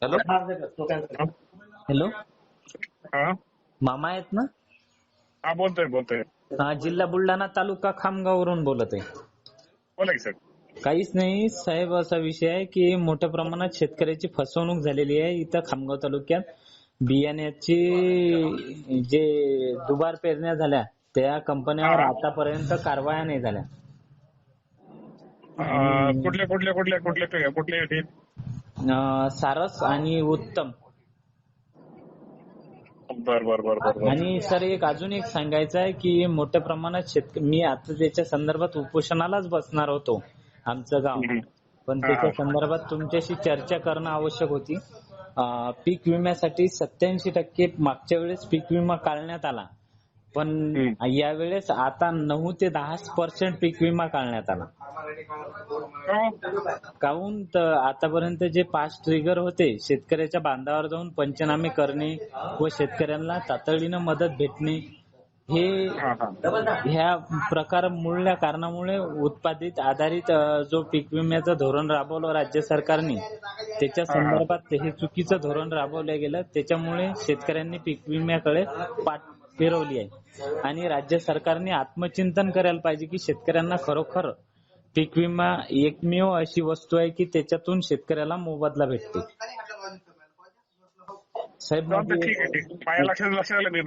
Hello hello हा मामा आहेत ना? हा बोलतोय. जिल्हा बुलढाणा, तालुका खामगाववरून बोलत आहे. बोला की सर. काहीच नाही साहेब, असा विषय आहे की मोठ्या प्रमाणात शेतकऱ्याची फसवणूक झालेली आहे इथं खामगाव तालुक्यात. बियाण्याची जे दुबार पेरण्या झाल्या त्या कंपन्यावर हा. आतापर्यंत कारवाया नाही झाल्या. कुठल्या येतील? सारस आणि उत्तम. बर. आणि सर अजून एक सांगायचं आहे की मोठ्या प्रमाणात मी आता त्याच्या संदर्भात उपोषणालाच बसणार होतो आमचं गाव, पण त्याच्या संदर्भात तुमच्याशी चर्चा करणं आवश्यक होती. पीक विम्यासाठी 87% मागच्या वेळेस पीक विमा काढण्यात आला, पण यावेळेस आता 9 ते 10% पीक विमा काढण्यात आला. काहून तर आतापर्यंत जे 5 ट्रिगर होते, शेतकऱ्याच्या बांधावर जाऊन पंचनामे करणे व शेतकऱ्यांना तातडीनं मदत भेटणे, हे ह्या प्रकारमुळे कारणामुळे उत्पादित आधारित जो पीक विम्याचं धोरण राबवलं राज्य सरकारने, त्याच्या संदर्भात हे चुकीचं धोरण राबवलं गेलं. त्याच्यामुळे शेतकऱ्यांनी पीक विम्याकडे पाठ फिरवली आहे आणि राज्य सरकारने आत्मचिंतन करायला पाहिजे की शेतकऱ्यांना खरोखर पीक विमा एकमेव अशी वस्तू आहे की त्याच्यातून शेतकऱ्याला मोबदला भेटते. साहेब ठीक आहे. माझ्या लक्षात आलं. मी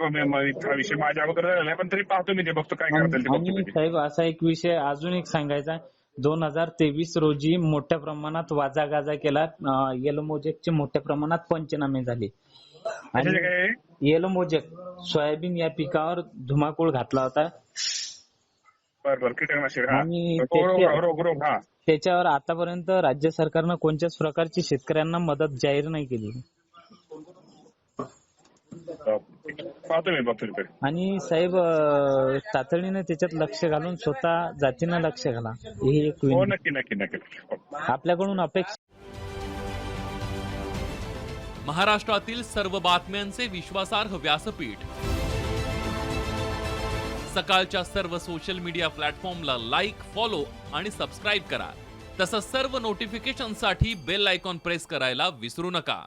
विषय माझ्या अगोदर झालेला आहे, पण तरी पाहतो मी ते, बघतो काय करता येईल ते आणि बघतो. साहेब असा एक विषय अजून एक सांगायचा, 2023 रोजी मोठ्या प्रमाणात वाजागाजा केला. येलो मोजेकचे मोठ्या प्रमाणात पंचनामे झाले आणि येलो मोजेक सोयाबीन या पिकावर धुमाकूळ घातला होता. बरं कीटकनाशक. आणि रोग. त्याच्यावर आतापर्यंत राज्य सरकारनं कोणत्याच प्रकारची शेतकऱ्यांना मदत जाहीर नाही केली. पाहतो मी, बघतो. आणि साहेब तातडीने त्याच्यात लक्ष घालून स्वतः जातीनं लक्ष घाला, हे एक नक्की. आपल्याकडून अपेक्षा. महाराष्ट्रातील सर्व बातम्यांचे विश्वासार्ह व्यासपीठ, सकाळच्या सर्व सोशल मीडिया प्लॅटफॉर्मला लाईक, फॉलो आणि सबस्क्राईब करा. तसंच सर्व नोटिफिकेशनसाठी बेल आयकॉन प्रेस करायला विसरू नका.